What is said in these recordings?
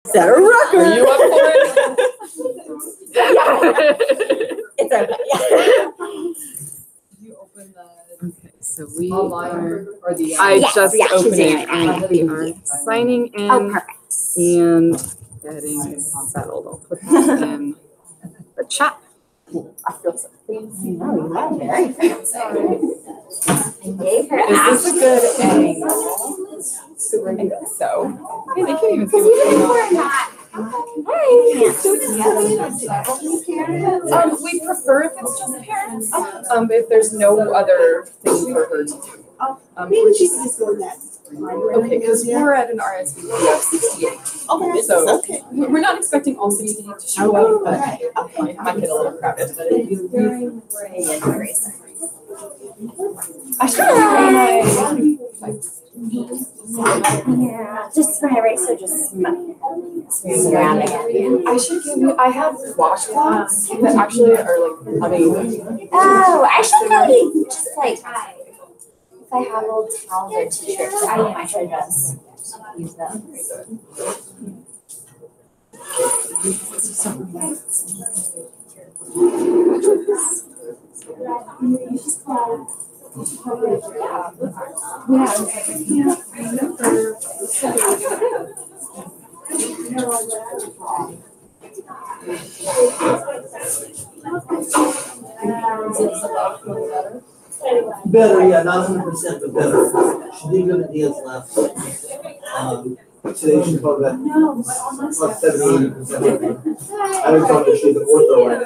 Set a record. Are you up for it? It's okay. You open the Okay, so we online are, or the. I Yes, just yeah, she's opened doing it it. and we are signing in Oh, perfect. and getting settled. I'll put this in the chat. I feel so fancy. Oh, yeah, very fancy. I gave her Is this a good angle? So we're gonna So, hey, they can't even see because what's even if going on. we're not, we prefer if it's just parents. If there's no other thing for her to do. Maybe she could just go in that. Okay, because we're at an RSVP of 68. Okay. So Okay. we're not expecting all 68 to show up, but it might get a little crowded. I should have yeah, just my eraser just around again. I should give you, I have washcloths that actually are like, I mean. Oh, I should probably just like, if I have old towels or t-shirts, I should just use them. Better, yeah, not 100%, but better. She did go to Diaz last. Today she called that about 70-80%. I don't know if she's an ortho right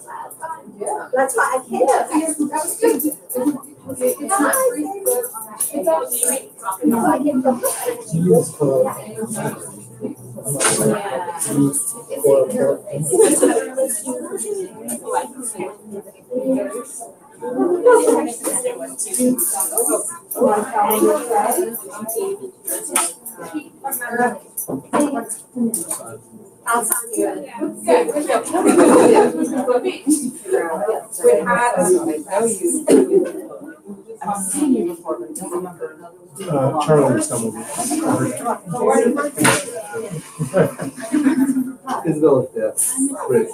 That's why I can't. That was good. It's not free. It's I'll tell you. I've seen you before, but I don't remember. Charlie stumbled. Isabel is dead. Great.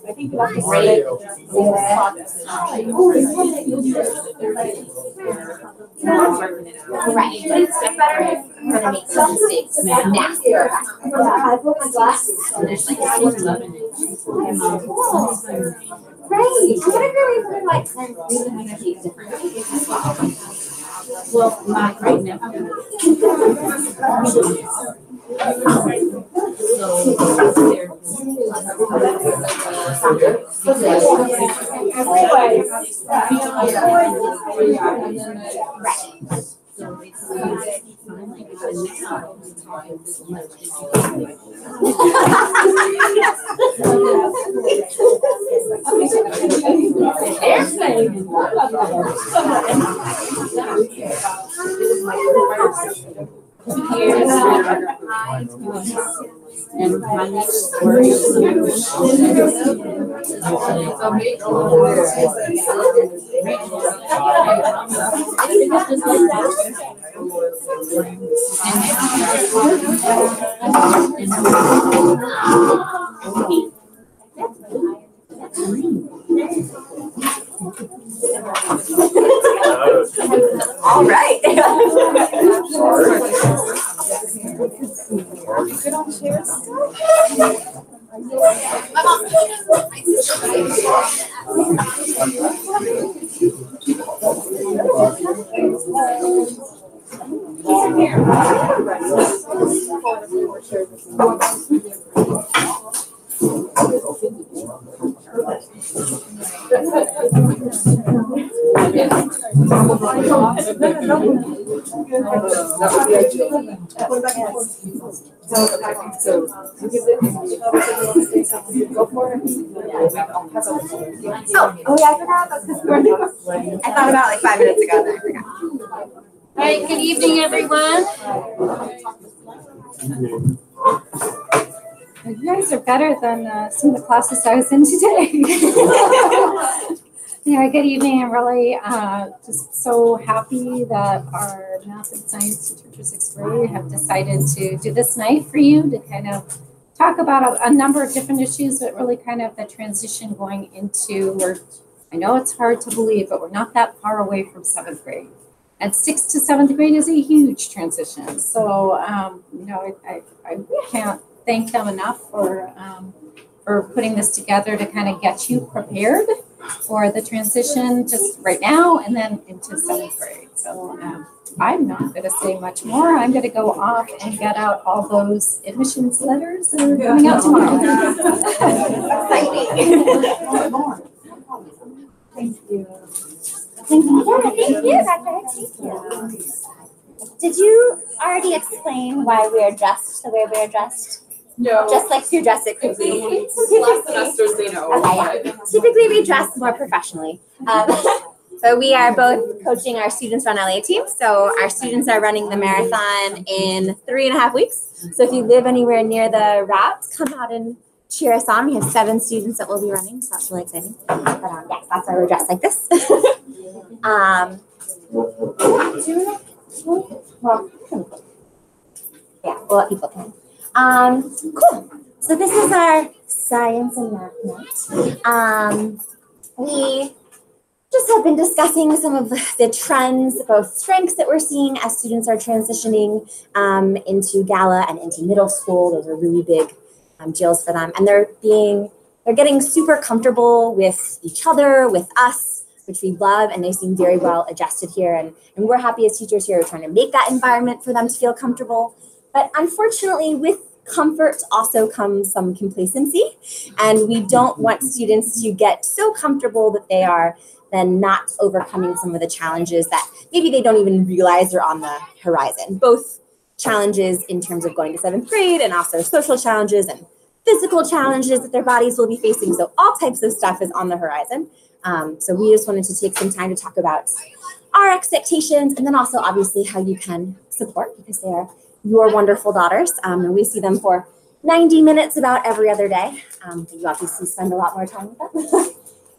I think that's great. Right, but it's better if we're gonna make some mistakes. Nasty. I put my glasses. There's like great. Whatever we would like to keep different. Well, not right now. And my next word is All right. Oh yeah, I forgot about this morning. I thought about it like 5 minutes ago, and then I forgot. All right, good evening, everyone. You guys are better than some of the classes I was in today. Anyway, good evening. I'm really just so happy that our math and science teacher for sixth grade have decided to do this night for you to kind of talk about a number of different issues, but really kind of the transition going into, I know it's hard to believe, but we're not that far away from seventh grade. And 6th to 7th grade is a huge transition. So, you know, I can't thank them enough for putting this together to kind of get you prepared for the transition just right now and then into 7th grade. So I'm not going to say much more. I'm going to go off and get out all those admissions letters that are coming out tomorrow. Thank you. Thank you, Dr. Hicks. Thank you. Did you already explain why we are dressed the way we are dressed? No. Just like to dress it quickly. Last semesters they know. Okay, yeah. Typically we dress more professionally. So we are both coaching our students run LA team. So our students are running the marathon in 3.5 weeks. So if you live anywhere near the route, come out and cheer us on. We have 7 students that will be running, so that's really exciting. But yes, that's why we're dressed like this. Yeah, we'll let people come. Cool. So this is our science and math night. We just have been discussing some of the trends, both strengths that we're seeing as students are transitioning into Gala and into middle school. Those are really big deals for them. And they're getting super comfortable with each other, with us, which we love, and they seem very well adjusted here. And we're happy as teachers here, trying to make that environment for them to feel comfortable. But unfortunately, with comfort also comes some complacency, and we don't want students to get so comfortable that they are then not overcoming some of the challenges that maybe they don't even realize are on the horizon. Both challenges in terms of going to 7th grade and also social challenges and physical challenges that their bodies will be facing. So all types of stuff is on the horizon. So we just wanted to take some time to talk about our expectations and then also obviously how you can support, because they are your wonderful daughters. And we see them for 90 minutes about every other day. You obviously spend a lot more time with them.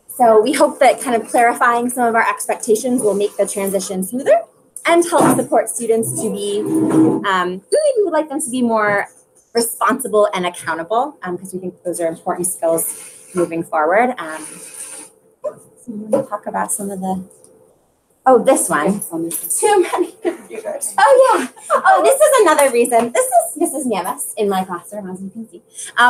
So we hope that kind of clarifying some of our expectations will make the transition smoother and help support students to be, really we would like them to be more responsible and accountable, because we think those are important skills moving forward. So we're going to talk about some of the, this one. Too many computers. Oh yeah. Oh, this is another reason. This is Mrs. Niemes in my classroom, as you can see.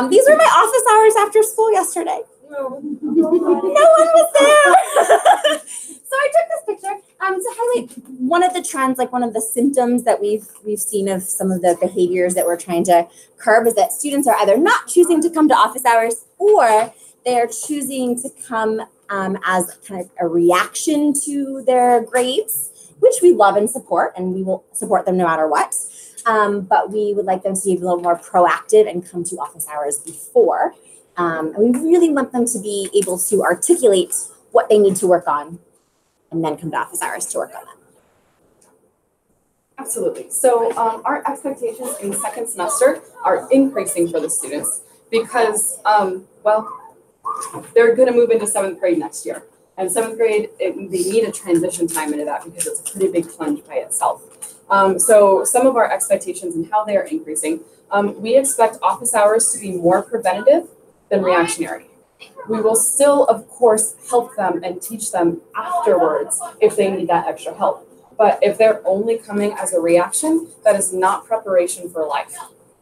These were my office hours after school yesterday. No one was there. So I took this picture to highlight one of the trends, like one of the symptoms that we've seen of some of the behaviors that we're trying to curb, is that students are either not choosing to come to office hours or they are choosing to come as kind of a reaction to their grades, which we love and support, and we will support them no matter what. But we would like them to be a little more proactive and come to office hours before. And we really want them to be able to articulate what they need to work on and then come to office hours to work on that. Absolutely. So our expectations in second semester are increasing for the students because, they're going to move into 7th grade next year. And 7th grade, they need a transition time into that because it's a pretty big plunge by itself. So some of our expectations and how they are increasing, we expect office hours to be more preventative than reactionary. We will still, of course, help them and teach them afterwards if they need that extra help. But if they're only coming as a reaction, that is not preparation for life,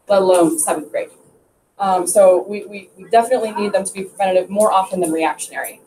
let alone 7th grade. So we definitely need them to be preventative more often than reactionary.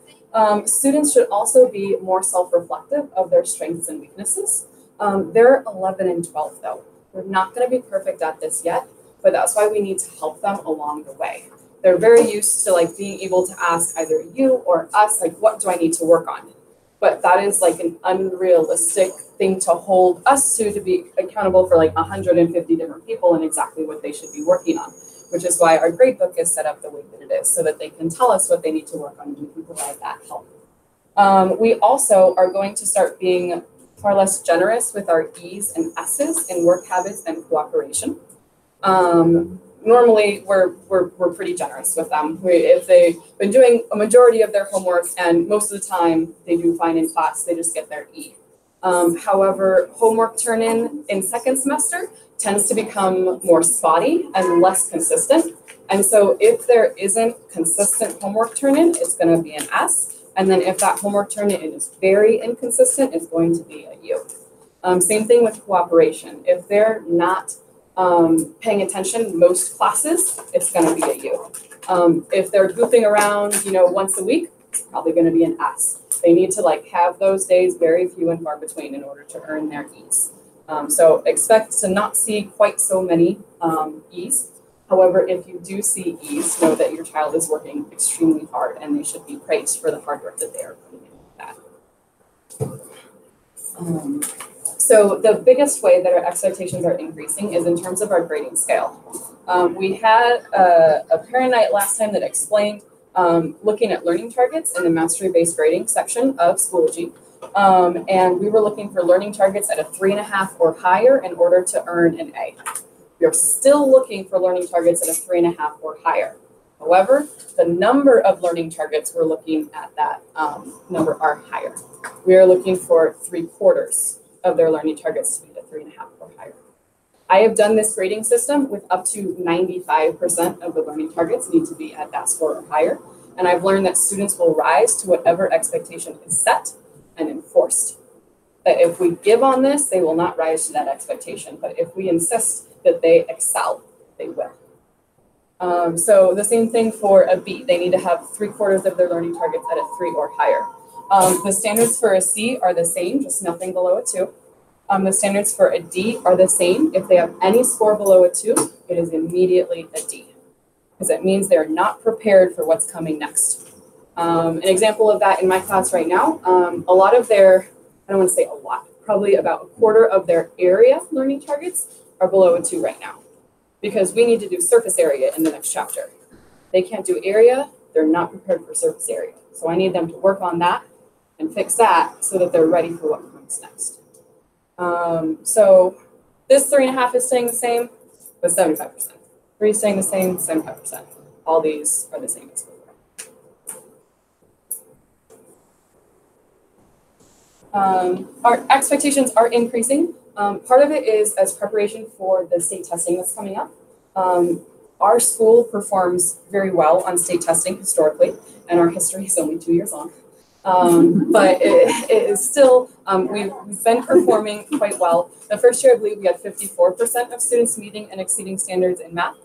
Students should also be more self-reflective of their strengths and weaknesses. They're 11 and 12 though. We're not going to be perfect at this yet, but that's why we need to help them along the way. They're very used to like being able to ask either you or us, like, what do I need to work on? But that is like an unrealistic thing to hold us to be accountable for like 150 different people and exactly what they should be working on, which is why our grade book is set up the way that it is so that they can tell us what they need to work on and we can provide that help. We also are going to start being far less generous with our E's and S's in work habits and cooperation. Normally, we're pretty generous with them. If they've been doing a majority of their homework and most of the time they do fine in class, they just get their E. However, homework turn-in 2nd semester tends to become more spotty and less consistent. And so if there isn't consistent homework turn-in, it's going to be an S. And then if that homework turn-in is very inconsistent, it's going to be a U. Same thing with cooperation. If they're not paying attention most classes, it's going to be a U. If they're goofing around, once a week, it's probably going to be an S. They need to like have those days very few and far between in order to earn their E's. So expect to not see quite so many E's. However, if you do see E's, know that your child is working extremely hard and they should be praised for the hard work that they are putting into that. So the biggest way that our expectations are increasing is in terms of our grading scale. We had a parent night last time that explained looking at learning targets in the mastery-based grading section of Schoology. And we were looking for learning targets at a 3.5 or higher in order to earn an A. We are still looking for learning targets at a 3.5 or higher. However, the number of learning targets we're looking at that number are higher. We are looking for 3/4 of their learning targets to be at 3.5 or higher. I have done this grading system with up to 95% of the learning targets need to be at that score or higher. And I've learned that students will rise to whatever expectation is set and enforced. That if we give on this, they will not rise to that expectation. But if we insist that they excel, they will. So the same thing for a B. They need to have 3/4 of their learning targets at a 3 or higher. The standards for a C are the same, just nothing below a 2. The standards for a D are the same. If they have any score below a 2, it is immediately a D, because it means they're not prepared for what's coming next. An example of that in my class right now, a lot of their, I don't want to say a lot, probably about 1/4 of their area learning targets are below a 2 right now, because we need to do surface area in the next chapter. They can't do area, they're not prepared for surface area. So I need them to work on that and fix that so that they're ready for what comes next. So this 3.5 is staying the same, but 75%. 3 is staying the same, 75%. All these are the same as before. Our expectations are increasing. Part of it is as preparation for the state testing that's coming up. Our school performs very well on state testing historically, and our history is only 2 years long. But it is still, we've been performing quite well. The first year, I believe we had 54% of students meeting and exceeding standards in math,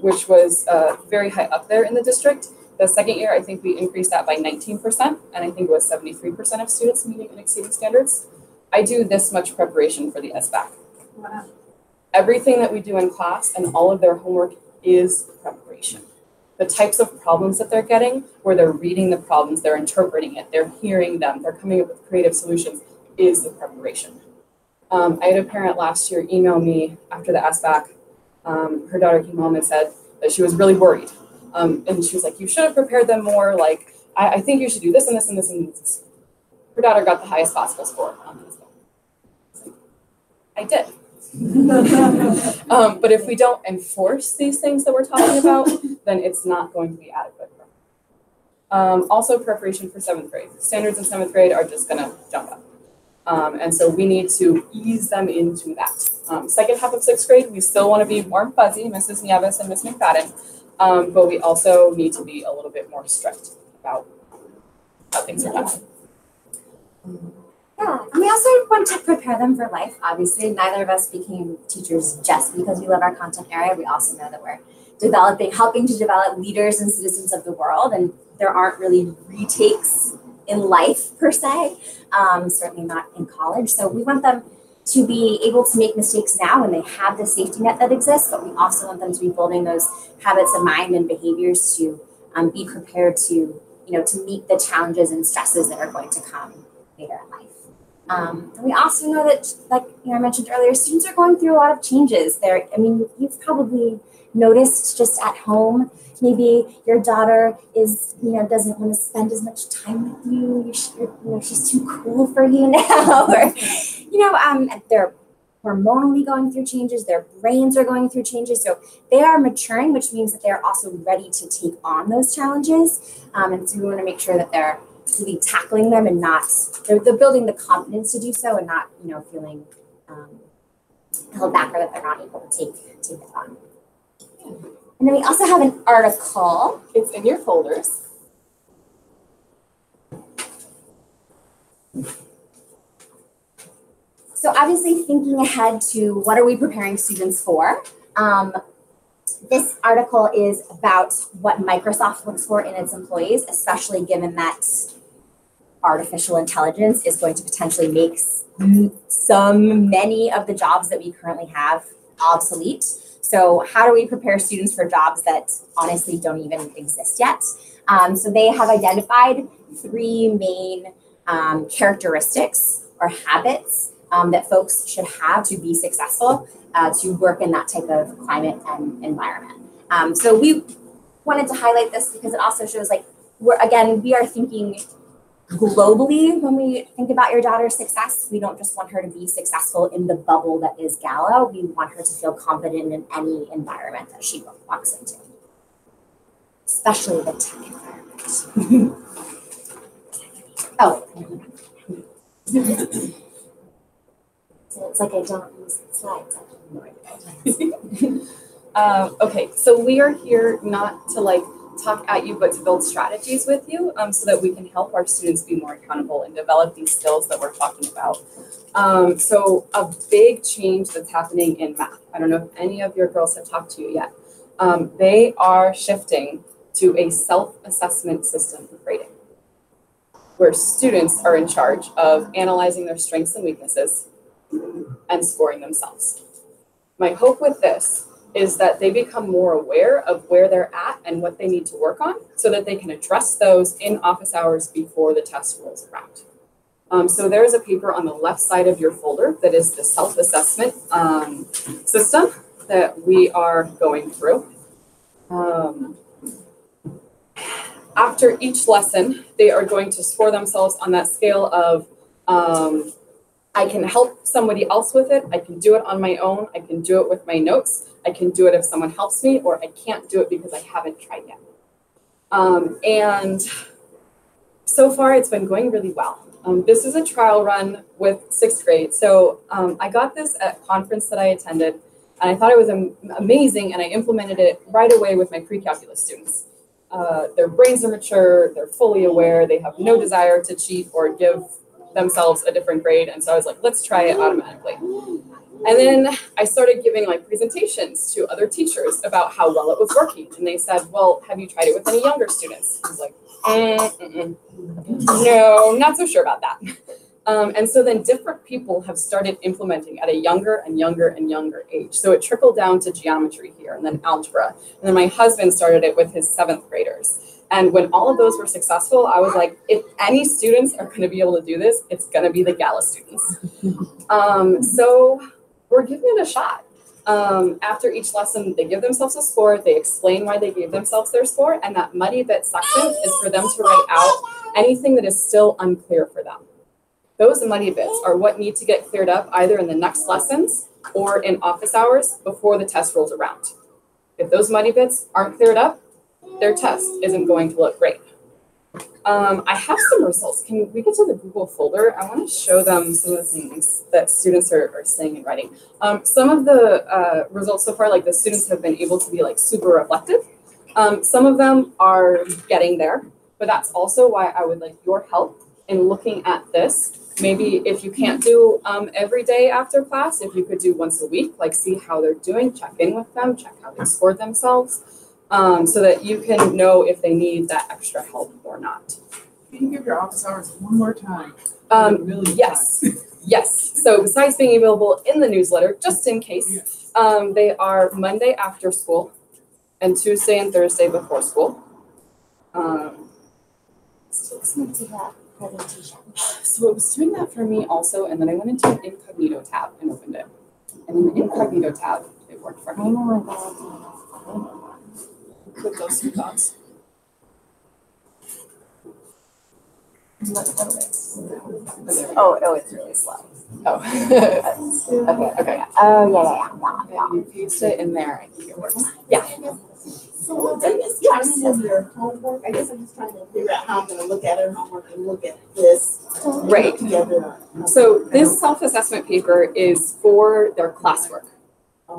which was very high up there in the district. The second year, I think we increased that by 19%, and I think it was 73% of students meeting and exceeding standards. I do this much preparation for the SBAC. Wow. Everything that we do in class and all of their homework is preparation. The types of problems that they're getting, where they're reading the problems, they're interpreting it, they're hearing them, they're coming up with creative solutions, is the preparation. I had a parent last year email me after the SBAC. Her daughter came home and said that she was really worried. And she was like, you should have prepared them more. Like, I think you should do this and this and this and this. Her daughter got the highest possible score on this. I did. But if we don't enforce these things that we're talking about, then it's not going to be adequate. Also preparation for 7th grade. Standards in 7th grade are just gonna jump up. And so we need to ease them into that. Second half of 6th grade, we still want to be warm fuzzy, Mrs. Nieves and Ms. McFadden, but we also need to be a little bit more strict about how things are done. Yeah, and we also want to prepare them for life. Obviously, neither of us became teachers just because we love our content area. We also know that we're helping to develop leaders and citizens of the world, and there aren't really retakes in life per se, certainly not in college. So we want them to be able to make mistakes now when they have the safety net that exists, but we also want them to be building those habits of mind and behaviors to be prepared to, to meet the challenges and stresses that are going to come later in life. And we also know that, like I mentioned earlier, students are going through a lot of changes. You've probably noticed just at home, maybe your daughter is, doesn't want to spend as much time with you. She's too cool for you now, or, they're hormonally going through changes. Their brains are going through changes. So they are maturing, which means that they're also ready to take on those challenges. And so we want to make sure that they're really tackling them and they're building the confidence to do so and not, feeling held back or that they're not able to take it on. And then we also have an article. It's in your folders. So obviously thinking ahead to what are we preparing students for? This article is about what Microsoft looks for in its employees, especially given that artificial intelligence is going to potentially make many of the jobs that we currently have obsolete. So how do we prepare students for jobs that honestly don't even exist yet? So they have identified 3 main characteristics or habits that folks should have to be successful to work in that type of climate and environment. So we wanted to highlight this because it also shows we are thinking globally when we think about your daughter's success. We don't just want her to be successful in the bubble that is Gala. We want her to feel confident in any environment that she walks into, especially the tech environment. Oh. So it's like I don't use the slides. Okay, so we are here not to talk at you, but to build strategies with you so that we can help our students be more accountable and develop these skills that we're talking about. So a big change that's happening in math. I don't know if any of your girls have talked to you yet. They are shifting to a self-assessment system for grading, where students are in charge of analyzing their strengths and weaknesses and scoring themselves. My hope with this is that they become more aware of where they're at and what they need to work on so that they can address those in office hours before the test rolls around. So there is a paper on the left side of your folder that is the self-assessment system that we are going through. After each lesson, they are going to score themselves on that scale of I can help somebody else with it. I can do it on my own. I can do it with my notes. I can do it if someone helps me, or I can't do it because I haven't tried yet. And so far, it's been going really well. This is a trial run with 6th grade. So I got this at a conference that I attended, and I thought it was amazing, and I implemented it right away with my pre-calculus students. Their brains are mature, they're fully aware, they have no desire to cheat or give themselves a different grade. And so I was like, let's try it automatically. And then I started giving presentations to other teachers about how well it was working. And they said, well, have you tried it with any younger students? I was like, no, not so sure about that. And so then different people have started implementing at a younger and younger and younger age. So it trickled down to geometry here and then algebra. And then my husband started it with his 7th graders. And when all of those were successful, I was like, if any students are going to be able to do this, it's going to be the Gala students. So we're giving it a shot. After each lesson, they give themselves a score. They explain why they gave themselves their score. And that muddy bit section is for them to write out anything that is still unclear for them. Those muddy bits are what need to get cleared up either in the next lessons or in office hours before the test rolls around. If those muddy bits aren't cleared up, their test isn't going to look great. I have some results. Can we get to the Google folder? I want to show them some of the things that students are saying and writing. Some of the results so far, like the students have been able to be like super reflective. Some of them are getting there, but that's also why I would like your help in looking at this. Maybe if you can't do every day after class, if you could do once a week, like see how they're doing, check in with them, check how they scored themselves, so that you can know if they need that extra help or not. Can you give your office hours one more time? Yes, yes. So besides being available in the newsletter, just in case, they are Monday after school and Tuesday and Thursday before school. Listen to that presentation. So it was doing that for me also, and then I went into an incognito tab and opened it. And in the incognito tab, it worked for me. Oh my God. With those two dots. Oh, it's really slow. Oh. Okay. Oh, yeah. And you paste it in there, I think it works. So I guess trying to your homework, I guess I'm just trying to figure out how I'm gonna look at her homework and look at this. Right. Together. So this self-assessment paper is for their classwork.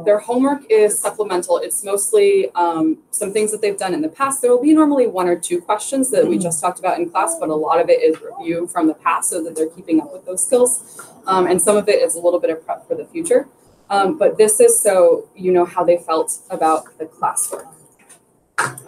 Their homework is supplemental. It's mostly some things that they've done in the past. There will be normally 1 or 2 questions that we just talked about in class, but a lot of it is review from the past so that they're keeping up with those skills. And some of it is a little bit of prep for the future. But this is so you know how they felt about the classwork.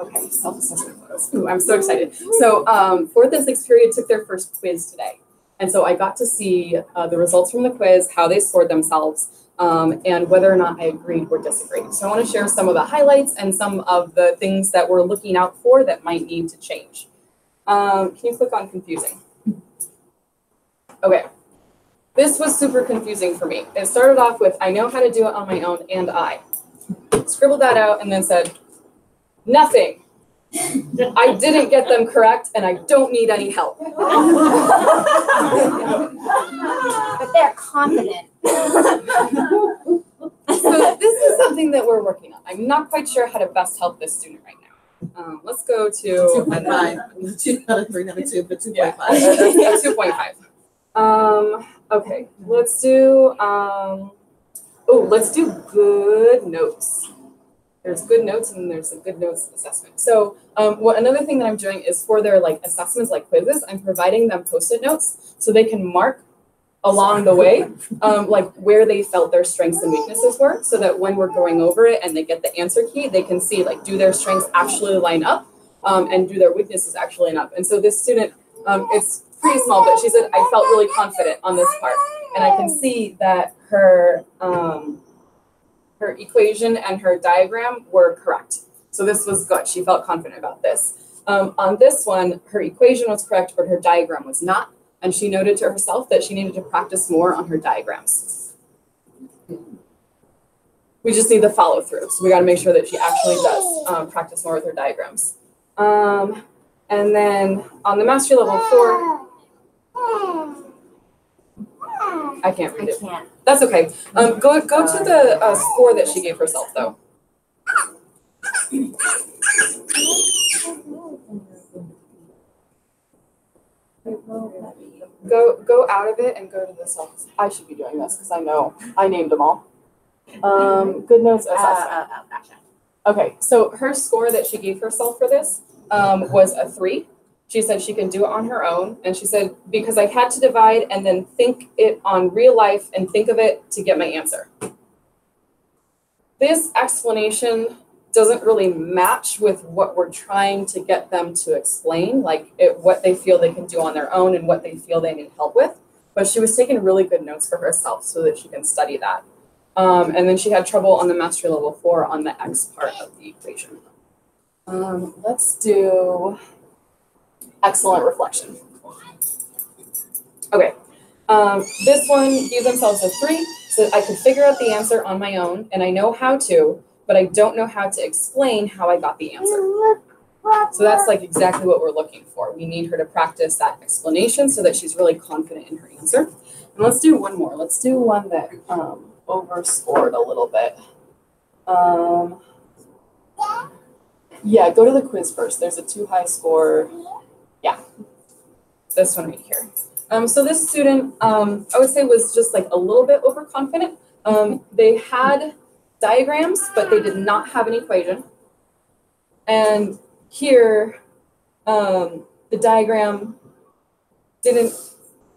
Okay, self-assessment photos. Ooh, I'm so excited. So 4th and 6th period took their first quiz today. And so I got to see the results from the quiz, how they scored themselves, and whether or not I agreed or disagreed. So I want to share some of the highlights and some of the things that we're looking out for that might need to change. Can you click on confusing? Okay. This was super confusing for me. It started off with, I know how to do it on my own, and I scribbled that out and then said, nothing. I didn't get them correct, and I don't need any help. But they're confident. So this is something that we're working on. I'm not quite sure how to best help this student right now. Let's go to 2.5. 2 out of 3, number 2, but 2.5. Yeah, 2.5. Okay, let's do let's do good notes. There's good notes and there's a good notes assessment. So another thing that I'm doing is for their like assessments, like quizzes, I'm providing them Post-it notes so they can mark along the way, like where they felt their strengths and weaknesses were, so that when we're going over it and they get the answer key, they can see like, do their strengths actually line up, and do their weaknesses actually line up. And so this student, it's pretty small, but she said, I felt really confident on this part. And I can see that her equation and her diagram were correct. So this was good. She felt confident about this. On this one, her equation was correct, but her diagram was not. And she noted to herself that she needed to practice more on her diagrams. We just need the follow through. So we got to make sure that she actually does practice more with her diagrams. And then on the mastery level 4, I can't read it. That's okay. Go to the score that she gave herself, though. Go out of it and go to the self. I should be doing this because I know I named them all. Good notes assessment. Gotcha. Okay, so her score that she gave herself for this was a 3. She said she can do it on her own. And she said, because I had to divide and then think it on real life and think of it to get my answer. This explanation doesn't really match with what we're trying to get them to explain, like what they feel they can do on their own and what they feel they need help with. But she was taking really good notes for herself so that she can study that. And then she had trouble on the mastery level 4 on the X part of the equation. Let's do excellent reflection. Okay, this one gave themselves a 3, so I could figure out the answer on my own, and I know how to, but I don't know how to explain how I got the answer. So that's like exactly what we're looking for. We need her to practice that explanation so that she's really confident in her answer. And let's do one more. Let's do one that overscored a little bit. Yeah, go to the quiz first. There's a too high score. Yeah, this one right here. So this student, I would say was just like a little bit overconfident. They had diagrams, but they did not have an equation. And here, the diagram didn't,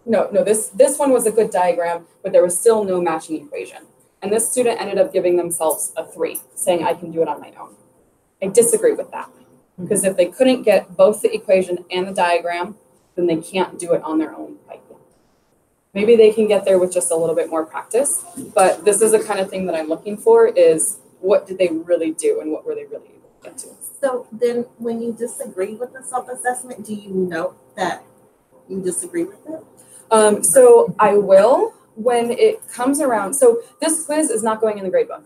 this one was a good diagram, but there was still no matching equation. And this student ended up giving themselves a 3, saying, I can do it on my own. I disagree with that, because if they couldn't get both the equation and the diagram, then they can't do it on their own quite yet. Maybe they can get there with just a little bit more practice, but this is the kind of thing that I'm looking for is what did they really do and what were they really able to get to? So then when you disagree with the self-assessment, do you note that you disagree with it? So I will when it comes around. So this quiz is not going in the grade book.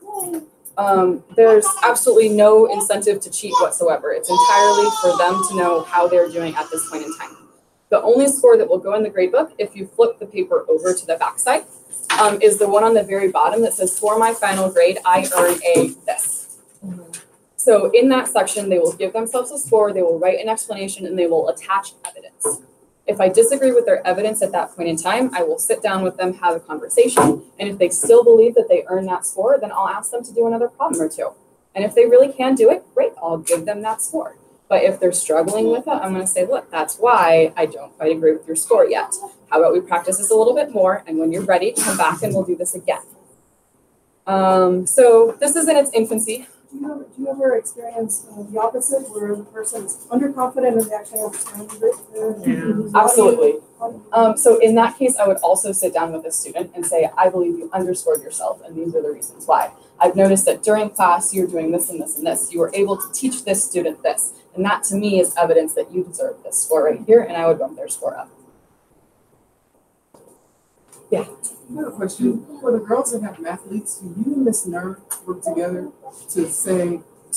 There's absolutely no incentive to cheat whatsoever. It's entirely for them to know how they're doing at this point in time. The only score that will go in the grade book, if you flip the paper over to the backside, is the one on the very bottom that says, for my final grade, I earn a this. So in that section, they will give themselves a score, they will write an explanation, and they will attach evidence. If I disagree with their evidence at that point in time, I will sit down with them, have a conversation, and if they still believe that they earn that score, then I'll ask them to do another problem or two. And if they really can do it, great, I'll give them that score. But if they're struggling with it, I'm going to say, look, that's why I don't quite agree with your score yet. How about we practice this a little bit more, and when you're ready, come back and we'll do this again. So this is in its infancy. Do you ever experience the opposite, where the person's underconfident and they actually understand it? Absolutely. So in that case, I would also sit down with a student and say, I believe you underscored yourself, and these are the reasons why. I've noticed that during class, you're doing this and this and this. You were able to teach this student this. And that to me is evidence that you deserve this score right here, and I would bump their score up. Yeah. I have a question. For the girls that have mathletes, do you and Miss Nerve work together to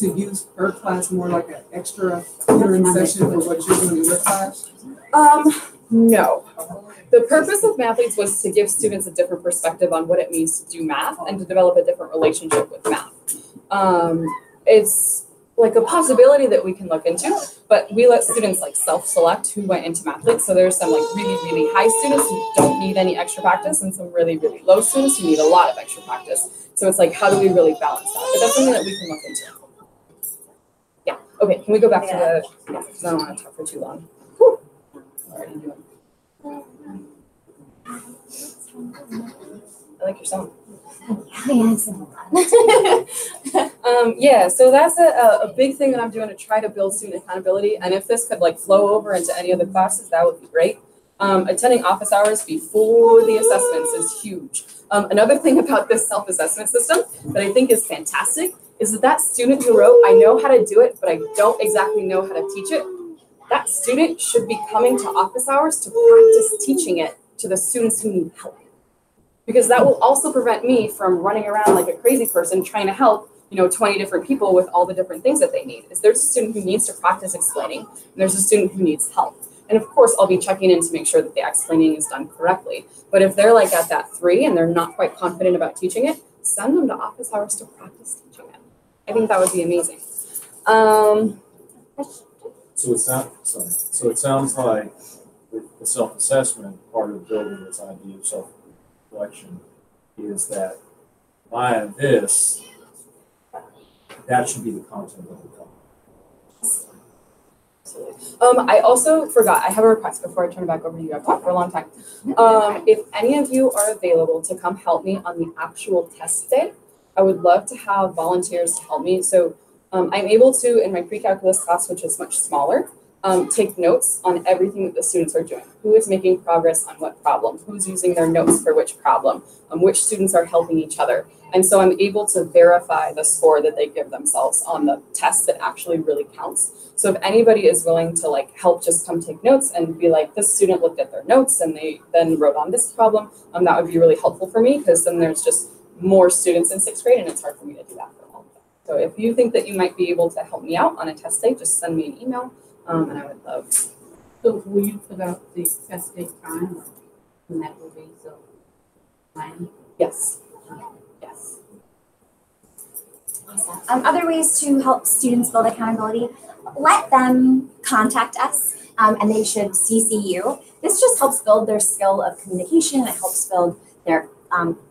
use her class more like an extra tutoring session for what you're doing in your class? No. The purpose of Mathletes was to give students a different perspective on what it means to do math and to develop a different relationship with math. It's like a possibility that we can look into, but we let students like self-select who went into Mathletes. So there's some like really, really high students who don't need any extra practice and some really, really low students who need a lot of extra practice. So it's like, how do we really balance that? But that's something that we can look into. Yeah, okay, can we go back to the, because I don't want to talk for too long. Whew. Already doing. I like your song. Yeah, so that's a big thing that I'm doing to try to build student accountability. And if this could like flow over into any other classes, that would be great. Attending office hours before the assessments is huge. Another thing about this self-assessment system that I think is fantastic is that student who wrote, I know how to do it, but I don't exactly know how to teach it. That student should be coming to office hours to practice teaching it to the students who need help. Because that will also prevent me from running around like a crazy person trying to help, 20 different people with all the different things that they need. Is there's a student who needs to practice explaining, and there's a student who needs help. And of course, I'll be checking in to make sure that the explaining is done correctly. But if they're like at that 3 and they're not quite confident about teaching it, send them to office hours to practice teaching it. I think that would be amazing. So it sounds like with the self-assessment, part of building this idea of self-reflection is that via this, that should be the content of the class. I also forgot, I have a request before I turn it back over to you. I've talked for a long time. If any of you are available to come help me on the actual test day, I would love to have volunteers to help me. So I'm able to, in my pre-calculus class, which is much smaller, take notes on everything that the students are doing. Who is making progress on what problem? Who's using their notes for which problem? Which students are helping each other? And so I'm able to verify the score that they give themselves on the test that actually really counts. So if anybody is willing to help just come take notes and be like, this student looked at their notes and they then wrote on this problem, that would be really helpful for me, because then there's just more students in 6th grade and it's hard for me to do that for all of them. So if you think that you might be able to help me out on a test day, just send me an email. And I would love. So will you put out the test date time, or when that will be? So, time? Yes. Yes. Other ways to help students build accountability: let them contact us. and they should CC you. This just helps build their skill of communication. It helps build their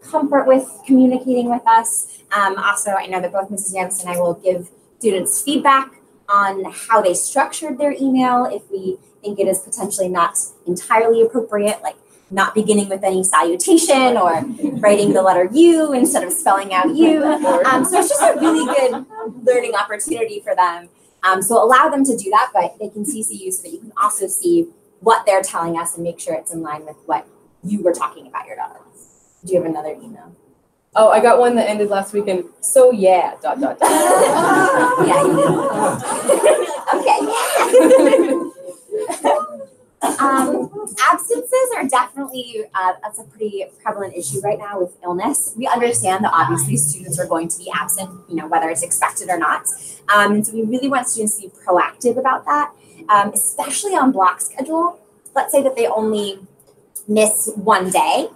comfort with communicating with us. Also, I know that both Mrs. Yavis and I will give students feedback on how they structured their email if we think it is potentially not entirely appropriate, like not beginning with any salutation or writing the letter U instead of spelling out you. So it's just a really good learning opportunity for them. So allow them to do that, but they can CC you so that you can also see what they're telling us and make sure it's in line with what you were talking about your daughter. Do you have another email? Oh, I got one that ended last weekend. So yeah, ... Yeah, you do. Okay. Absences are definitely, that's a pretty prevalent issue right now with illness. We understand that obviously students are going to be absent, whether it's expected or not. And so we really want students to be proactive about that, especially on block schedule. Let's say that they only miss one day.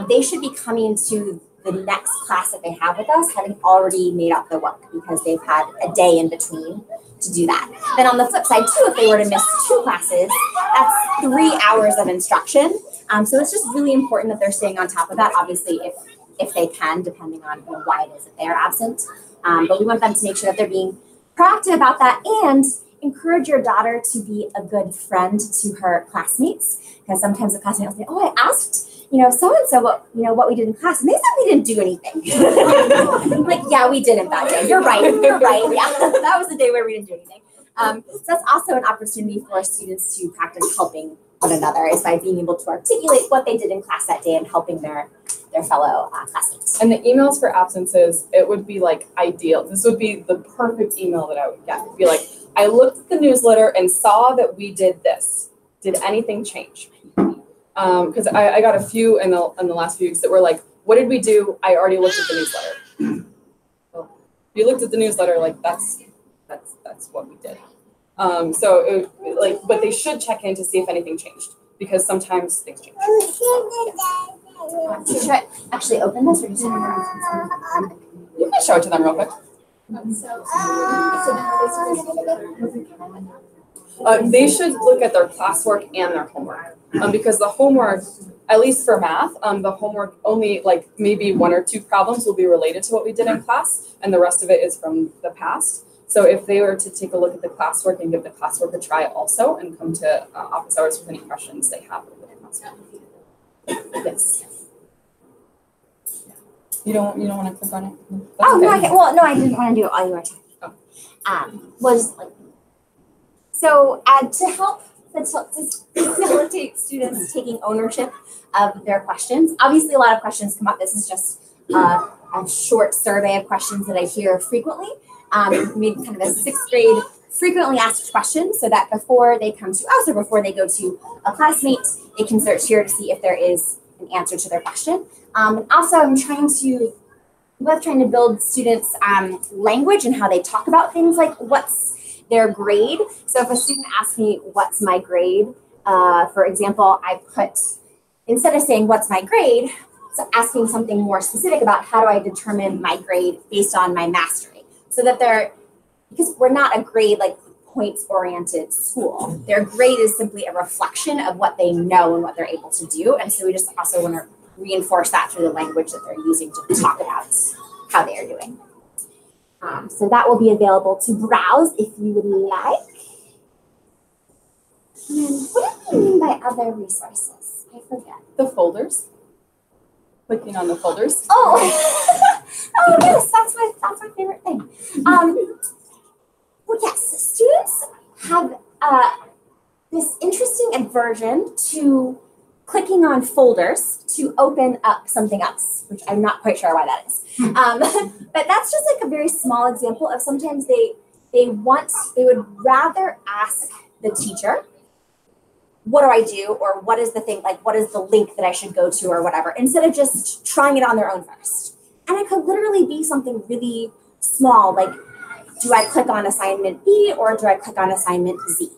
They should be coming to the next class that they have with us having already made up the work because they've had a day in between to do that. Then on the flip side too, if they were to miss 2 classes, that's 3 hours of instruction. So it's just really important that they're staying on top of that, obviously if they can, depending on why it is that they are absent. But we want them to make sure that they're being proactive about that and encourage your daughter to be a good friend to her classmates, because sometimes the classmates will say, oh, I asked so-and-so what we did in class, and they said we didn't do anything. Like, yeah, we didn't that day. You're right. Yeah, that was the day where we didn't do anything. So that's also an opportunity for students to practice helping one another, is by being able to articulate what they did in class that day and helping their fellow classmates. And the emails for absences, it would be like ideal. This would be the perfect email that I would get. It'd be like, I looked at the newsletter and saw that we did this. Did anything change? Because I got a few in the last few weeks that were like, what did we do? I already looked at the newsletter. Well, if you looked at the newsletter, like that's what we did. But they should check in to see if anything changed, because sometimes things change. Should I actually open this, or just You can show it to them real quick. They should look at their classwork and their homework, because the homework, at least for math, the homework only like maybe 1 or 2 problems will be related to what we did in class, and the rest of it is from the past. So if they were to take a look at the classwork and give the classwork a try also, and come to office hours with any questions they have with the classwork. Yes. You don't want to click on it? That's no, okay. I didn't want to do it while you were talking. To help facilitate students taking ownership of their questions. Obviously, a lot of questions come up. This is just a short survey of questions that I hear frequently. Made kind of a 6th grade frequently asked question, so that before they come to us or before they go to a classmate, they can search here to see if there is an answer to their question. And also, I'm trying to build students' language and how they talk about things like what's their grade. So if a student asks me, what's my grade? For example, I put, instead of saying, what's my grade? So asking something more specific about how do I determine my grade based on my mastery. So that because we're not a grade like points-oriented school. Their grade is simply a reflection of what they know and what they're able to do. And so we just also want to reinforce that through the language that they're using to talk about how they are doing. So that will be available to browse if you would like. And then what do you mean by other resources? I forget. The folders. Clicking on the folders. Oh, oh yes, that's my favorite thing. Well, yes, students have this interesting aversion to clicking on folders to open up something else, which I'm not quite sure why that is. But that's just like a very small example of sometimes they would rather ask the teacher, what do I do? Or what is the thing, like what is the link that I should go to or whatever, instead of just trying it on their own first. And it could literally be something really small, like, do I click on assignment B or do I click on assignment Z?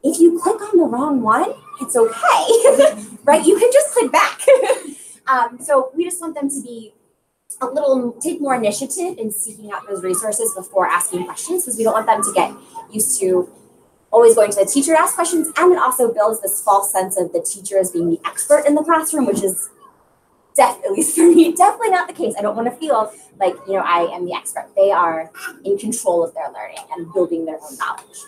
If you click on the wrong one, it's okay, right? You can just click back. So we just want them to be take more initiative in seeking out those resources before asking questions, because we don't want them to get used to always going to the teacher to ask questions, and it also builds this false sense of the teacher as being the expert in the classroom, which is at least for me, definitely not the case. I don't want to feel like, I am the expert. They are in control of their learning and building their own knowledge.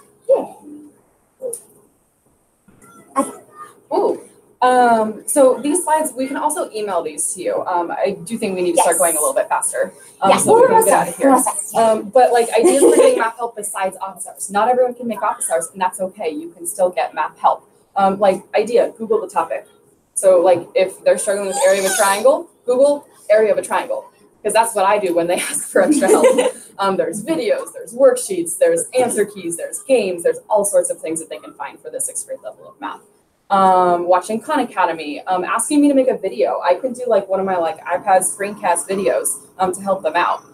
So these slides, we can also email these to you. I do think we need to start going a little bit faster. Yes, so we can get out of here. But like ideas for getting math help besides office hours. Not everyone can make office hours, and that's okay. You can still get math help. Google the topic. So like if they're struggling with area of a triangle, Google area of a triangle, because that's what I do when they ask for extra help. There's videos, there's worksheets, there's answer keys, there's games, there's all sorts of things that they can find for the 6th grade level of math. Watching Khan Academy, asking me to make a video. I could do like one of my iPad screencast videos to help them out.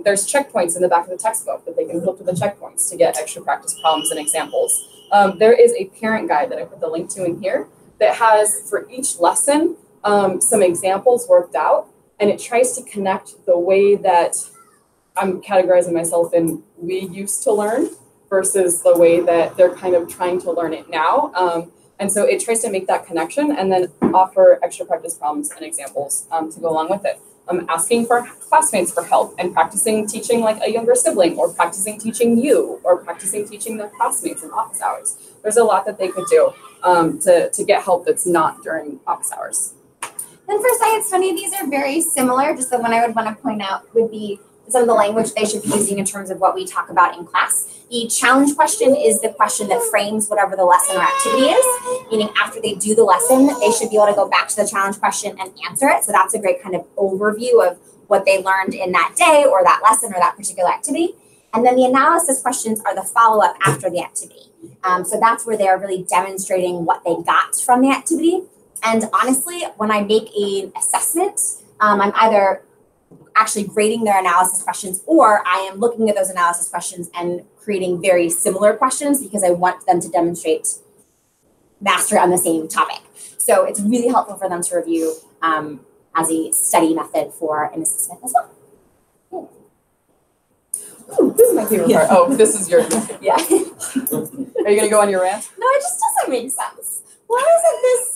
There's checkpoints in the back of the textbook that they can flip to the checkpoints to get extra practice problems and examples. There is a parent guide that I put the link to in here that has for each lesson some examples worked out, and it tries to connect the way that I'm categorizing myself in we used to learn versus the way that they're kind of trying to learn it now. And so it tries to make that connection and then offer extra practice problems and examples to go along with it. Asking for classmates for help and practicing teaching like a younger sibling, or practicing teaching you, or practicing teaching their classmates in office hours. There's a lot that they could do to get help that's not during office hours. And for Science Funny, these are very similar. Just the one I would want to point out would be some of the language they should be using in terms of what we talk about in class. The challenge question is the question that frames whatever the lesson or activity is, meaning after they do the lesson, they should be able to go back to the challenge question and answer it. So that's a great kind of overview of what they learned in that day or that lesson or that particular activity. And then the analysis questions are the follow-up after the activity. So that's where they're really demonstrating what they got from the activity. And honestly, when I make an assessment, I'm either actually grading their analysis questions, or I am looking at those analysis questions and creating very similar questions because I want them to demonstrate mastery on the same topic. So it's really helpful for them to review as a study method for an assessment as well. Ooh, this is my favorite part. Oh, this is yours. Yeah. Are you gonna go on your rant? No, it just doesn't make sense. Why isn't this?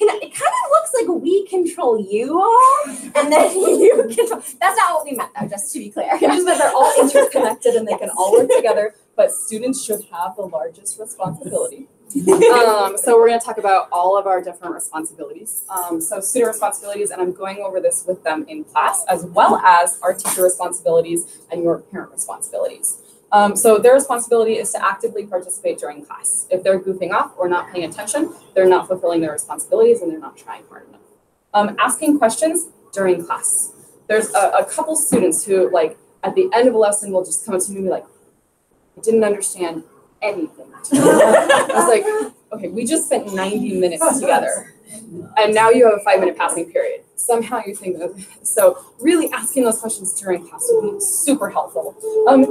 It kind of looks like we control you all, and then you control. That's not what we meant, though. Just to be clear. Just that they're all interconnected and they can all work together, but students should have the largest responsibility. So we're going to talk about all of our different responsibilities. So student responsibilities, and I'm going over this with them in class, as well as our teacher responsibilities and your parent responsibilities. So their responsibility is to actively participate during class. If they're goofing off or not paying attention, they're not fulfilling their responsibilities and they're not trying hard enough. Asking questions during class. There's a couple students who, at the end of a lesson, will just come up to me and be like, I didn't understand anything. I was like, okay, we just spent 90 minutes together. And now you have a 5-minute passing period. Somehow you think of so really asking those questions during class would be super helpful.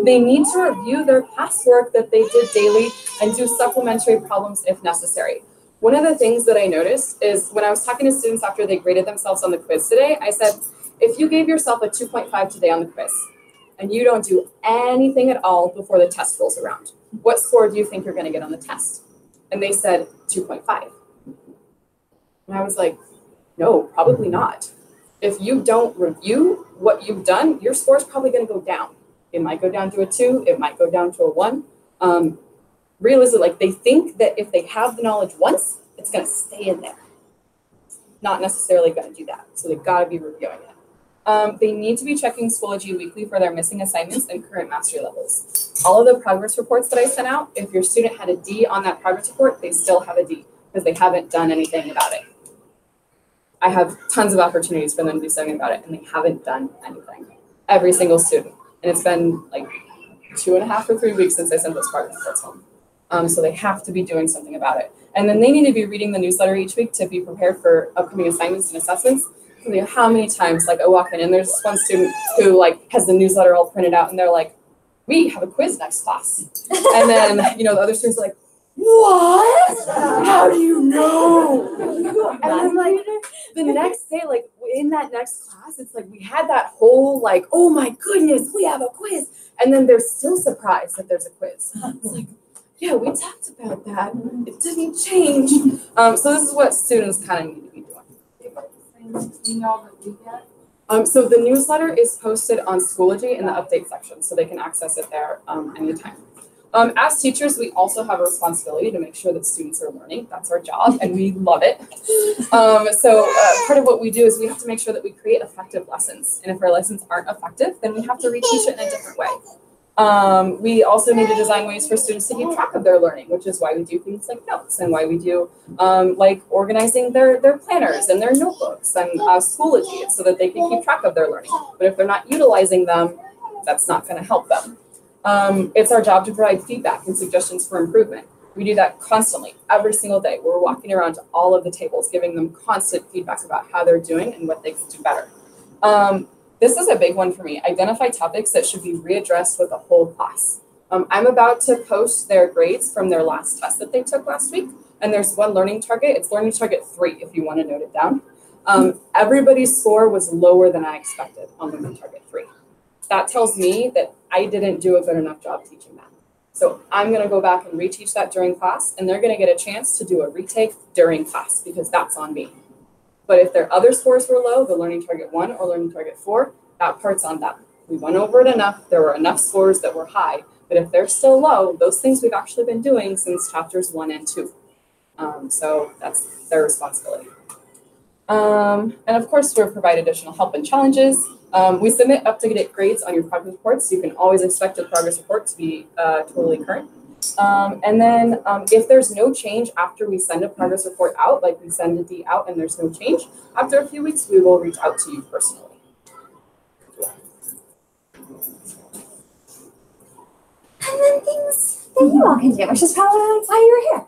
They need to review their classwork that they did daily and do supplementary problems if necessary. One of the things that I noticed is when I was talking to students after they graded themselves on the quiz today, I said, if you gave yourself a 2.5 today on the quiz and you don't do anything at all before the test rolls around, what score do you think you're going to get on the test? And they said 2.5. And I was like, no, probably not. If you don't review what you've done, your score is probably going to go down. It might go down to a 2. It might go down to a 1. Realistically, they think that if they have the knowledge once, it's going to stay in there. Not necessarily going to do that. So they've got to be reviewing it. They need to be checking Schoology weekly for their missing assignments and current mastery levels. All of the progress reports that I sent out, if your student had a D on that progress report, they still have a D because they haven't done anything about it. I have tons of opportunities for them to do something about it, and they haven't done anything. Every single student. And it's been like 2.5 or 3 weeks since I sent those progress reports home. So they have to be doing something about it. And then they need to be reading the newsletter each week to be prepared for upcoming assignments and assessments. How many times I walk in and there's this one student who has the newsletter all printed out and they're like, we have a quiz next class. And then, the other students are like, what? How do you know? And then the next day, in that next class, it's we had that whole oh my goodness, we have a quiz. And then they're still surprised that there's a quiz. It's yeah, we talked about that. It didn't change. So this is what students kind of need to be doing. Email that we get. So the newsletter is posted on Schoology in the update section, so they can access it there anytime. As teachers, we also have a responsibility to make sure that students are learning. That's our job, and we love it. So part of what we do is we have to make sure that we create effective lessons. And if our lessons aren't effective, then we have to reteach it in a different way. We also need to design ways for students to keep track of their learning, which is why we do things like notes and why we do like organizing their planners and their notebooks and Schoology so that they can keep track of their learning. But if they're not utilizing them, that's not going to help them. It's our job to provide feedback and suggestions for improvement. We do that constantly, every single day. We're walking around to all of the tables, giving them constant feedback about how they're doing and what they could do better. This is a big one for me. Identify topics that should be readdressed with the whole class. I'm about to post their grades from their last test that they took last week. And there's one learning target. It's learning target 3, if you want to note it down. Everybody's score was lower than I expected on learning target 3. That tells me that I didn't do a good enough job teaching that. So I'm going to go back and reteach that during class, and they're going to get a chance to do a retake during class because that's on me. But if their other scores were low, the learning target 1 or learning target 4, that part's on them. We went over it enough. There were enough scores that were high. But if they're still low, those things we've actually been doing since chapters 1 and 2. So that's their responsibility. And of course, we'll provide additional help and challenges. We submit up-to-date grades on your progress reports, so you can always expect the progress report to be totally current. And then if there's no change after we send a progress report out, like we send a D out and there's no change, after a few weeks, we will reach out to you personally. And then things that you all can do, which is probably why you're here.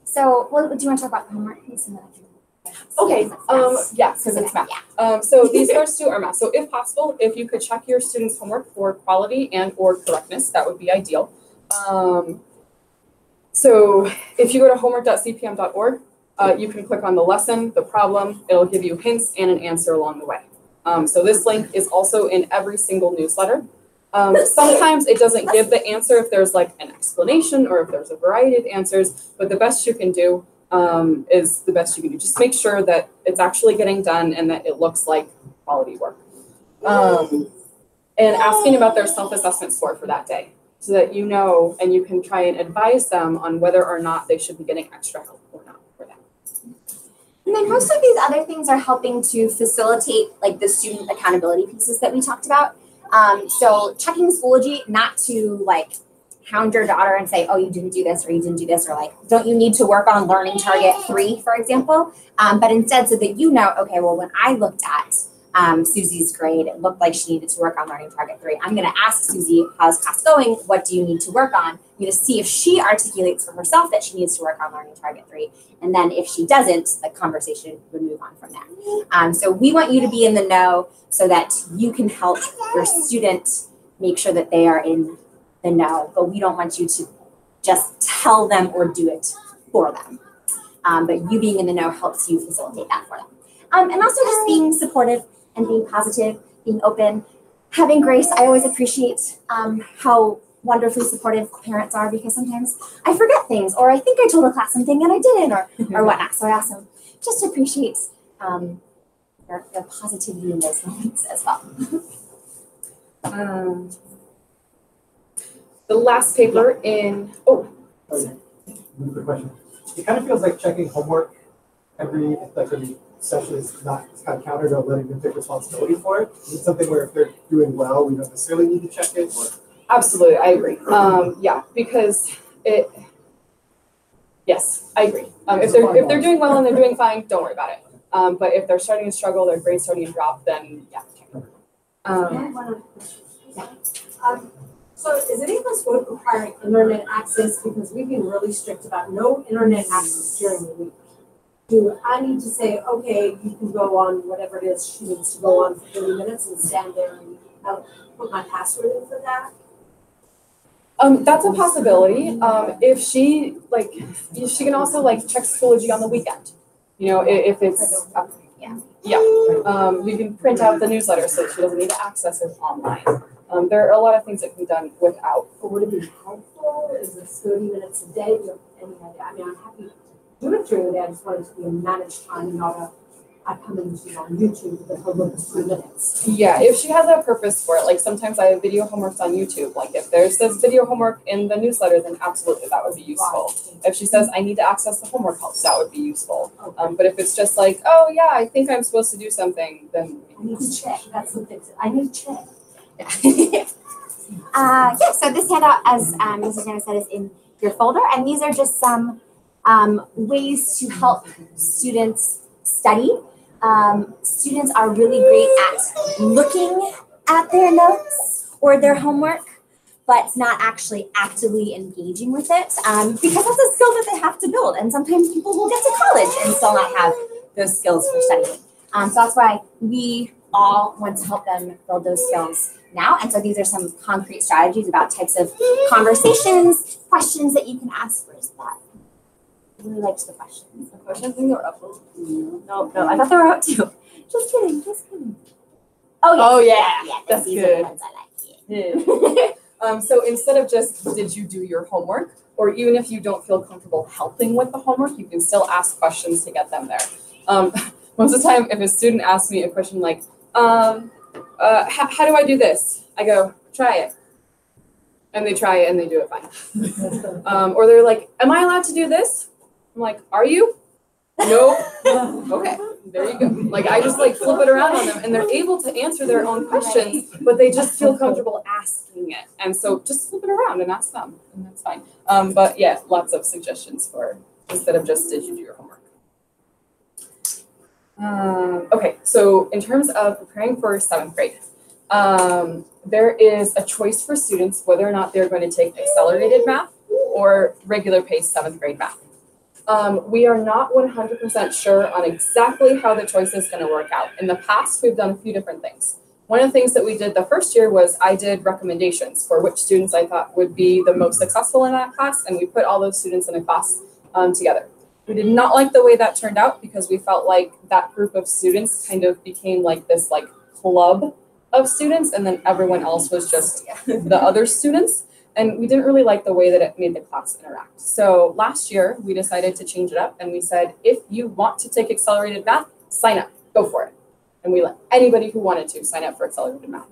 So what do you want to talk about the homework piece? And then I can Okay, yeah, because it's math. So these first two are math. So if possible, if you could check your students' homework for quality and or correctness, that would be ideal. So if you go to homework.cpm.org, you can click on the lesson, the problem. It'll give you hints and an answer along the way. So this link is also in every single newsletter. Sometimes it doesn't give the answer if there's like an explanation or if there's a variety of answers, but the best you can do is the best you can do. Just make sure that it's actually getting done and that it looks like quality work. And asking about their self-assessment score for that day so that you know and you can try and advise them on whether or not they should be getting extra help or not for that. And then most of these other things are helping to facilitate like the student accountability pieces that we talked about. So checking Schoology, not to like hound your daughter and say, oh, you didn't do this or you didn't do this, or like, don't you need to work on learning target 3, for example? But instead so that you know, okay, well, when I looked at Susie's grade, it looked like she needed to work on learning target 3. I'm going to ask Susie, how's class going? What do you need to work on? I'm going to see if she articulates for herself that she needs to work on learning target 3. And then if she doesn't, the conversation would move on from there. So we want you to be in the know so that you can help your student make sure that they are in the know, but we don't want you to just tell them or do it for them. But you being in the know helps you facilitate that for them. And also just being supportive and being positive, being open, having grace. I always appreciate how wonderfully supportive parents are because sometimes I forget things or I think I told a class something and I didn't or whatnot. So I ask them just to appreciate the positivity in those moments as well. The last paper in, Quick question. It kind of feels like checking homework every session is not, it's kind of counter to letting them take responsibility for it. Is it something where if they're doing well, we don't necessarily need to check it? Or? Absolutely, I agree. Yeah, because yes, I agree. If they're doing well and they're doing fine, don't worry about it. But if they're starting to struggle, their grades starting to drop, then yeah, check it. So is any of us going to require internet access? Because we've been really strict about no internet access during the week. Do I need to say, okay, you can go on whatever it is she needs to go on for 30 minutes and stand there and I'll put my password in for that? That's a possibility. If she can also like check Schoology on the weekend. You know, if it's we can print out the newsletter so she doesn't need to access it online. There are a lot of things that can be done without. But would it be helpful? Is it 30 minutes a day? Do you have any idea? I mean, I'm happy to do it during the day. I just want it to be a managed time and not a, I come in and she's on YouTube with the homework is 3 minutes. Yeah, if she has a purpose for it, like sometimes I have video homeworks on YouTube. Like if there's this video homework in the newsletter, then absolutely that would be useful. If she says I need to access the homework helps, that would be useful. But if it's just like, oh yeah, I think I'm supposed to do something, then I need to check. That's the thing. I need to check. Yeah, so this handout, as Mrs. Jana said, is in your folder, and these are just some ways to help students study. Students are really great at looking at their notes or their homework, but not actually actively engaging with it, because that's a skill that they have to build, and sometimes people will get to college and still not have those skills for studying. So that's why we all want to help them build those skills now. And so these are some concrete strategies about types of conversations, questions that you can ask. Where's that? I really liked the questions. the questions in your upload. No, I thought they were out too. Just kidding. Oh yeah, Yeah, that's these are good. the ones I like. Yeah. So instead of just did you do your homework, or even if you don't feel comfortable helping with the homework, you can still ask questions to get them there. Most of the time, if a student asks me a question like, how do I do this? I go, try it. And they try it and they do it fine. Or they're like, am I allowed to do this? I'm like, are you? Nope. Okay, there you go. Like I just like flip it around on them and they're able to answer their own questions, but they just feel comfortable asking it. And so just flip it around and ask them, and that's fine. But yeah, lots of suggestions for instead of just did you do your homework. Okay, so in terms of preparing for 7th grade, there is a choice for students whether or not they're going to take accelerated math or regular paced 7th grade math. We are not 100% sure on exactly how the choice is going to work out. In the past, we've done a few different things. One of the things that we did the first year was I did recommendations for which students I thought would be the most successful in that class, and we put all those students in a class together. We did not like the way that turned out because we felt like that group of students kind of became like this like club of students, and then everyone else was just the other students. And we didn't really like the way that it made the class interact. So last year we decided to change it up and we said, if you want to take accelerated math, sign up, go for it. And we let anybody who wanted to sign up for accelerated math.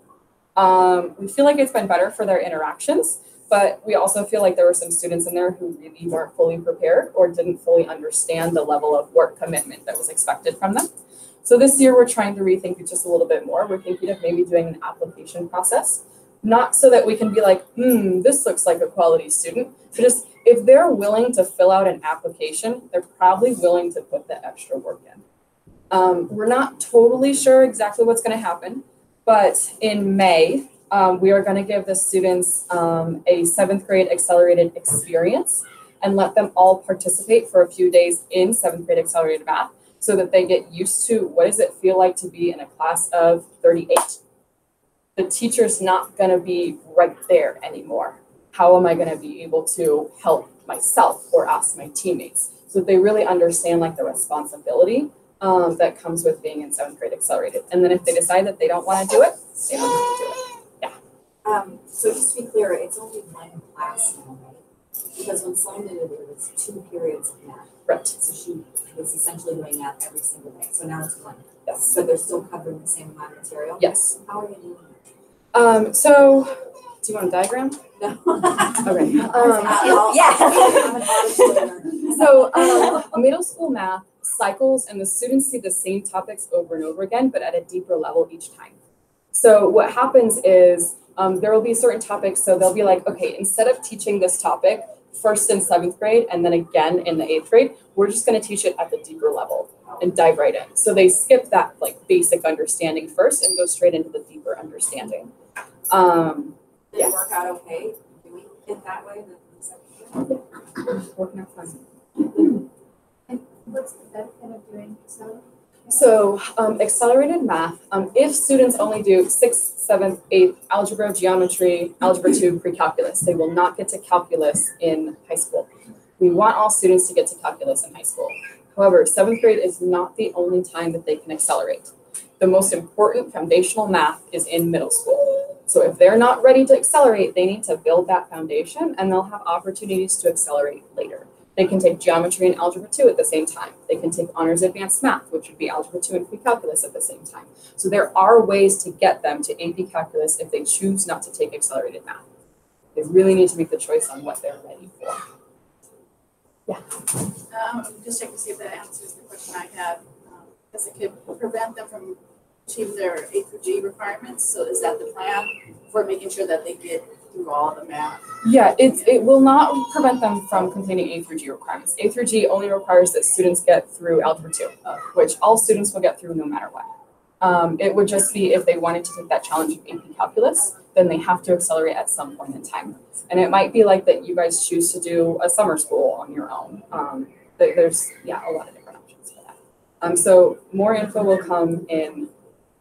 We feel like it's been better for their interactions, but we also feel like there were some students in there who really weren't fully prepared or didn't fully understand the level of work commitment that was expected from them. So this year we're trying to rethink it just a little bit more. We're thinking of maybe doing an application process. Not so that we can be like, this looks like a quality student, but just if they're willing to fill out an application, they're probably willing to put the extra work in. We're not totally sure exactly what's going to happen, but in May, we are going to give the students a 7th grade accelerated experience and let them all participate for a few days in 7th grade accelerated math so that they get used to what does it feel like to be in a class of 38. The teacher's not going to be right there anymore. How am I going to be able to help myself or ask my teammates? So that they really understand like the responsibility that comes with being in 7th grade accelerated. And then if they decide that they don't want to do it, they don't have to do it. Yeah. So just to be clear, it's only one class now, right? Because when Sloan did it, it was 2 periods of math. Right. So she was essentially doing math every single day. So now it's 1. Yes. But they're still covering the same amount of material? Yes. How are you doing? So do you want a diagram? No. Okay. I'm an honest learner. So middle school math cycles and the students see the same topics over and over again, but at a deeper level each time. So what happens is there will be certain topics. So they'll be like, okay, instead of teaching this topic first in 7th grade and then again in the 8th grade, we're just going to teach it at the deeper level and dive right in. So they skip that like basic understanding first and go straight into the deeper understanding. Did it work out okay doing it that way? Working out fine. And what's the benefit of doing so? So accelerated math, if students only do 6th, 7th, 8th, algebra, geometry, algebra 2, pre-calculus, they will not get to calculus in high school. We want all students to get to calculus in high school. However, 7th grade is not the only time that they can accelerate. The most important foundational math is in middle school. So if they're not ready to accelerate, they need to build that foundation and they'll have opportunities to accelerate later. They can take geometry and algebra 2 at the same time. They can take honors advanced math, which would be algebra 2 and pre-calculus at the same time. So there are ways to get them to AP calculus if they choose not to take accelerated math. They really need to make the choice on what they're ready for. Yeah. Just checking to see if that answers the question I had. Because it could prevent them from achieving their A through G requirements. So is that the plan for making sure that they get through all the math? Yeah, it will not prevent them from completing A through G requirements. A through G only requires that students get through algebra 2, which all students will get through no matter what. It would just be if they wanted to take that challenge of AP calculus, then they have to accelerate at some point in time. And it might be like that you guys choose to do a summer school on your own. There's, yeah, a lot of different options for that. So more info will come in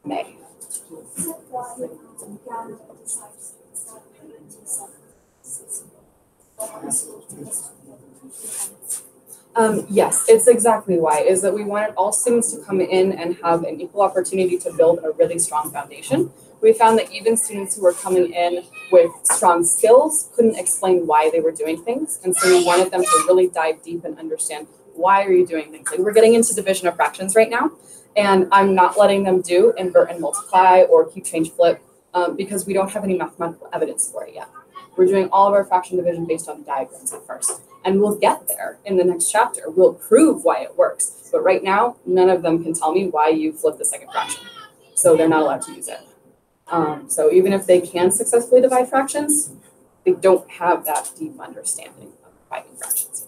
May. Yes, it's exactly why, is that we wanted all students to come in and have an equal opportunity to build a really strong foundation. We found that even students who were coming in with strong skills couldn't explain why they were doing things. And so we wanted them to really dive deep and understand, why are you doing things? Like, we're getting into division of fractions right now, and I'm not letting them do invert and multiply or cube change flip because we don't have any mathematical evidence for it yet. We're doing all of our fraction division based on diagrams at first. And we'll get there in the next chapter. We'll prove why it works. But right now, none of them can tell me why you flipped the second fraction. So they're not allowed to use it. So even if they can successfully divide fractions, they don't have that deep understanding of dividing fractions.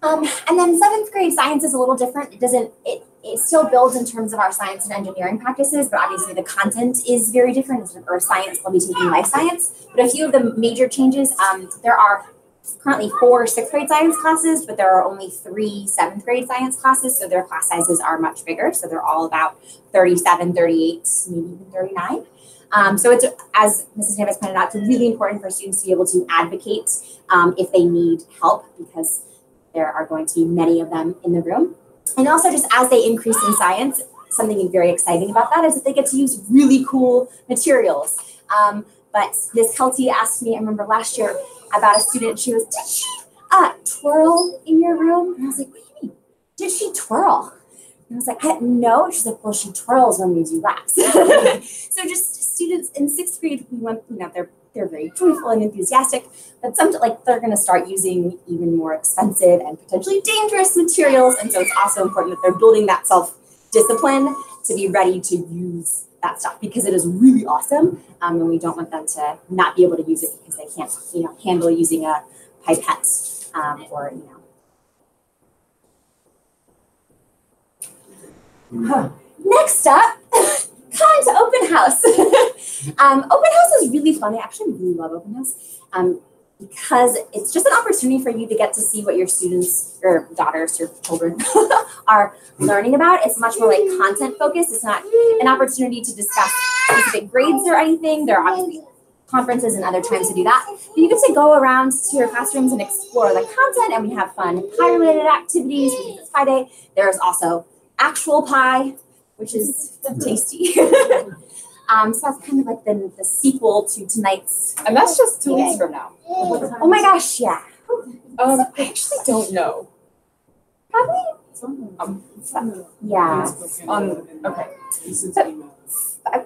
And then 7th grade science is a little different. It still builds in terms of our science and engineering practices, but obviously the content is very different. Instead of earth science, they'll be taking life science. But a few of the major changes, there are currently 4 6th grade science classes, but there are only 3 7th grade science classes, so their class sizes are much bigger. So they're all about 37, 38, maybe even 39. So it's, as Mrs. Davis pointed out, it's really important for students to be able to advocate if they need help, because there are going to be many of them in the room. And also, just as they increase in science, something very exciting about that is that they get to use really cool materials. But Ms. Kelty asked me, I remember last year, about a student. She was, did she twirl in your room? And I was like, what do you mean? Did she twirl? And I was like, no. She's like, well, she twirls when we do labs. So just students in 6th grade, we went, they're very joyful and enthusiastic, but they're going to start using even more expensive and potentially dangerous materials. And so it's also important that they're building that self-discipline to be ready to use that stuff, because it is really awesome. And we don't want them to not be able to use it because they can't, handle using a pipette or. Next up, come to open house. Open house is really fun. I actually really love open house because it's just an opportunity for you to get to see what your students, your daughters, your children are learning about. It's much more like content focused. It's not an opportunity to discuss specific grades or anything. There are obviously conferences and other times to do that. But you get to go around to your classrooms and explore the content, and we have fun pie-related activities because it's Pie Day. There's also actual pie, which is tasty. So that's kind of like the sequel to tonight's. And that's just 2 weeks from now. Oh my gosh, yeah. I actually don't know. Probably. Yeah. Okay.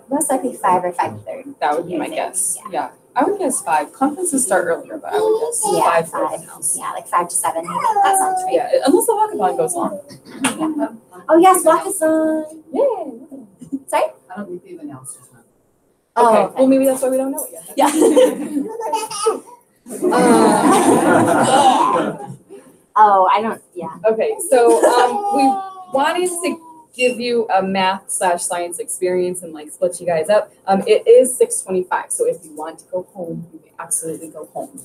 Most likely 5 or 5:30. That would be my guess. Yeah. I would guess 5. Conferences start earlier, but I would guess 5 for open house. Yeah, like 5 to 7 maybe. That sounds right. Yeah, unless the walkathon goes long. Yeah. Oh yes, walkathon. Yay. Sorry? I don't think they've announced it. Okay. Well, maybe that's why we don't know it yet. Yeah. Oh, I don't. Yeah. Okay, so we wanted to give you a math/science experience and split you guys up. It is 6:25, so if you want to go home, you can absolutely go home.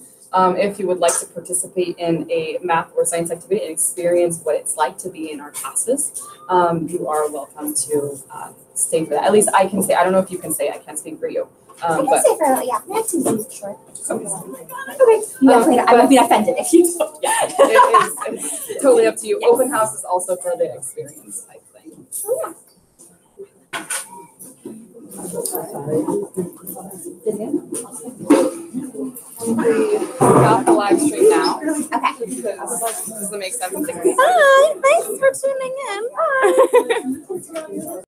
If you would like to participate in a math or science activity and experience what it's like to be in our classes, you are welcome to stay for that. At least I can say. I don't know if you can say. I can't speak for you. I can say for we have to be short. Okay. I won't be offended if you. Yeah, it's totally up to you. Yes. Open house is also for the experience type thing. Oh, yeah. Stop the live stream now. Okay. Does it make sense? Bye. Thanks for tuning in. Bye.